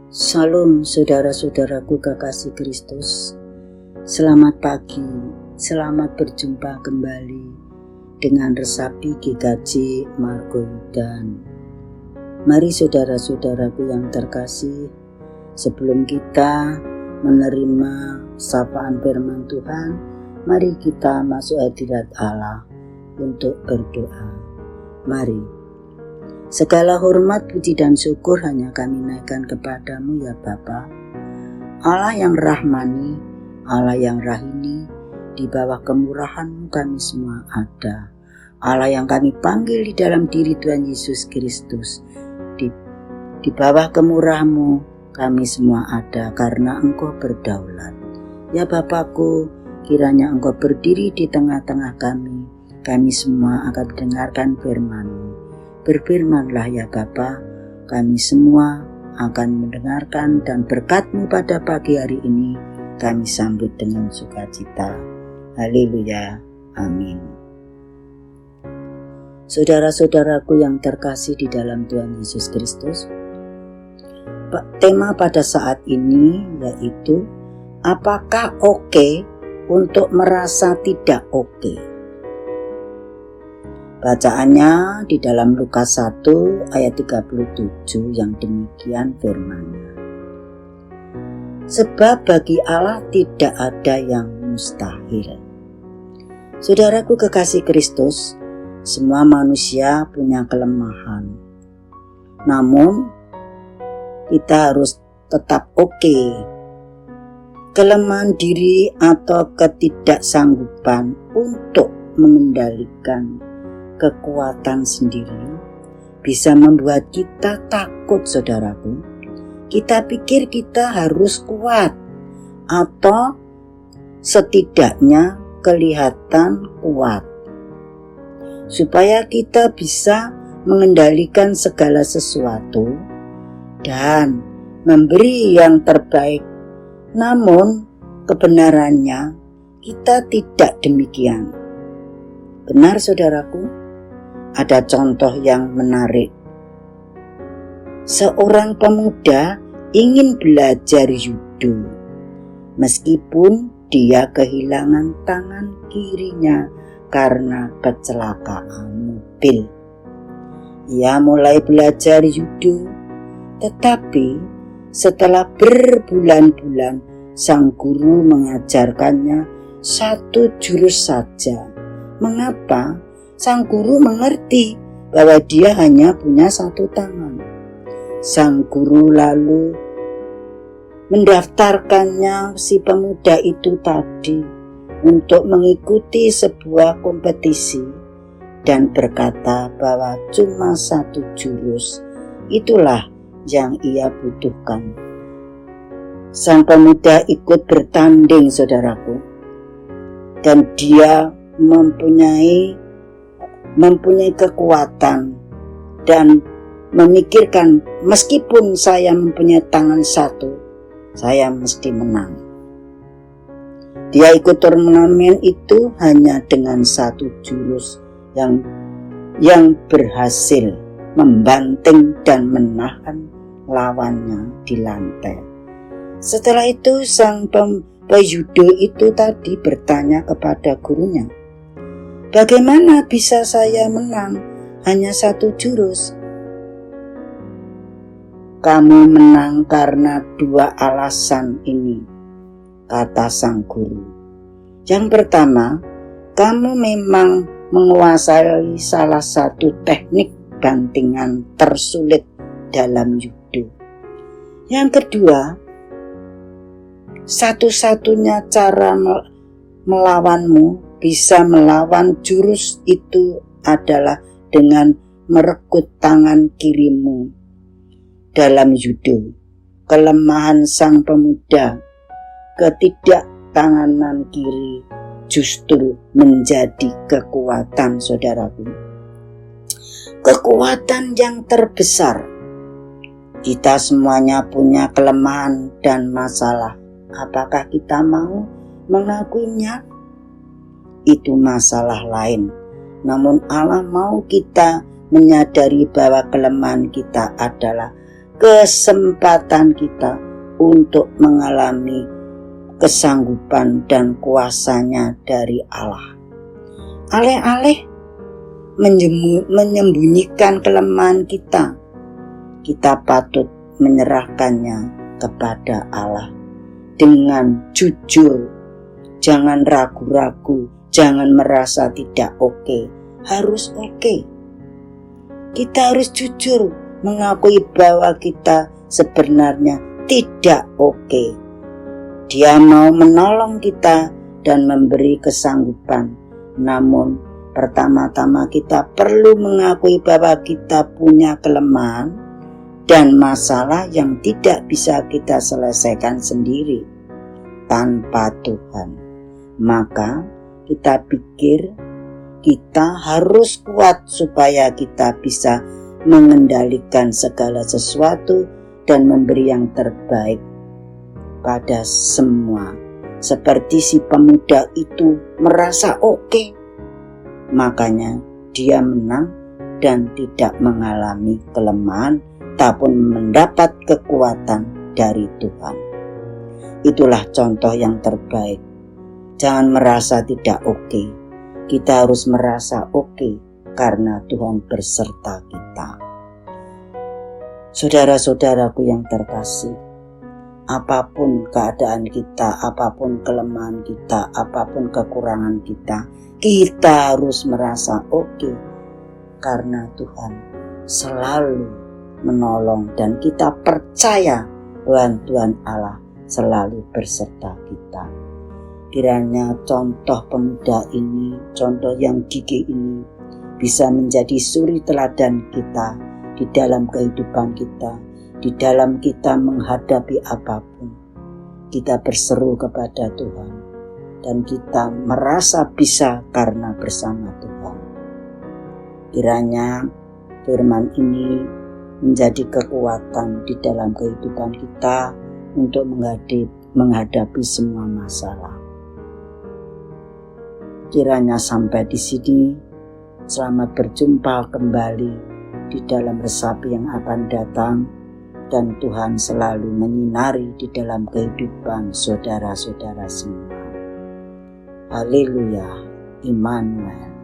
Salam saudara-saudaraku kekasih Kristus. Selamat pagi, selamat berjumpa kembali dengan Resapi GKJ Margoyudan. Mari saudara-saudaraku yang terkasih, sebelum kita menerima sapaan firman Tuhan, mari kita masuk hadirat Allah untuk berdoa. Mari. Segala hormat, puji dan syukur hanya kami naikkan kepadamu ya Bapa, Allah yang rahmani, Allah yang rahini. Di bawah kemurahan-Mu kami semua ada. Allah yang kami panggil di dalam diri Tuhan Yesus Kristus. Di bawah kemurahan-Mu kami semua ada karena Engkau berdaulat. Ya Bapakku, kiranya Engkau berdiri di tengah-tengah kami semua akan mendengarkan firman-Mu. Berfirmanlah ya Bapa, kami semua akan mendengarkan, dan berkat-Mu pada pagi hari ini kami sambut dengan sukacita. Haleluya, amin. Saudara-saudaraku yang terkasih di dalam Tuhan Yesus Kristus, tema pada saat ini yaitu apakah oke untuk merasa tidak oke? Bacaannya di dalam Lukas 1 ayat 37 yang demikian firman-Nya. Sebab bagi Allah tidak ada yang mustahil. Saudaraku kekasih Kristus, semua manusia punya kelemahan. Namun kita harus tetap oke. Kelemahan diri atau ketidaksanggupan untuk mengendalikan kekuatan sendiri bisa membuat kita takut, saudaraku. Kita pikir kita harus kuat atau setidaknya kelihatan kuat supaya kita bisa mengendalikan segala sesuatu dan memberi yang terbaik. Namun kebenarannya kita tidak demikian. Benar saudaraku? Ada contoh yang menarik. Seorang pemuda ingin belajar judo, meskipun dia kehilangan tangan kirinya karena kecelakaan mobil. Ia mulai belajar judo, tetapi setelah berbulan-bulan sang guru mengajarkannya satu jurus saja. Mengapa? Sang guru mengerti bahwa dia hanya punya satu tangan. Sang guru lalu mendaftarkannya si pemuda itu tadi untuk mengikuti sebuah kompetisi dan berkata bahwa cuma satu jurus itulah yang ia butuhkan. Sang pemuda ikut bertanding, saudaraku, dan dia mempunyai kekuatan dan memikirkan meskipun saya mempunyai tangan satu, saya mesti menang. Dia ikut turnamen itu hanya dengan satu jurus yang berhasil membanting dan menahan lawannya di lantai. Setelah itu sang pejudo itu tadi bertanya kepada gurunya, bagaimana bisa saya menang hanya satu jurus? Kamu menang karena dua alasan ini, kata sang guru. Yang pertama, kamu memang menguasai salah satu teknik bantingan tersulit dalam judo. Yang kedua, satu-satunya cara melawanmu, bisa melawan jurus itu adalah dengan merekut tangan kirimu. Dalam judo, kelemahan sang pemuda, ketidaktanganan kiri justru menjadi kekuatan, saudaraku. Kekuatan yang terbesar. Kita semuanya punya kelemahan dan masalah. Apakah kita mau mengakuinya? Itu masalah lain. Namun Allah mau kita menyadari bahwa kelemahan kita adalah kesempatan kita untuk mengalami kesanggupan dan kuasanya dari Allah. Alih-alih menyembunyikan kelemahan kita patut menyerahkannya kepada Allah dengan jujur. Jangan ragu-ragu, jangan merasa tidak oke, harus oke. Kita harus jujur mengakui bahwa kita sebenarnya tidak oke. Dia mau menolong kita dan memberi kesanggupan. Namun pertama-tama kita perlu mengakui bahwa kita punya kelemahan dan masalah yang tidak bisa kita selesaikan sendiri tanpa Tuhan. Maka kita pikir kita harus kuat supaya kita bisa mengendalikan segala sesuatu dan memberi yang terbaik pada semua. Seperti si pemuda itu merasa oke, makanya dia menang dan tidak mengalami kelemahan, tapi mendapat kekuatan dari Tuhan. Itulah contoh yang terbaik. Jangan merasa tidak oke. Kita harus merasa oke karena Tuhan berserta kita. Saudara-saudaraku yang terkasih, apapun keadaan kita, apapun kelemahan kita, apapun kekurangan kita harus merasa oke karena Tuhan selalu menolong dan kita percaya bantuan Allah selalu berserta kita. Kiranya contoh pemuda ini, contoh yang gigih ini bisa menjadi suri teladan kita di dalam kehidupan kita, di dalam kita menghadapi apapun. Kita berseru kepada Tuhan dan kita merasa bisa karena bersama Tuhan. Kiranya firman ini menjadi kekuatan di dalam kehidupan kita untuk menghadapi semua masalah. Kiranya sampai di sini. Selamat berjumpa kembali di dalam resapi yang akan datang, dan Tuhan selalu menyinari di dalam kehidupan saudara-saudara semua. Haleluya, Immanuel.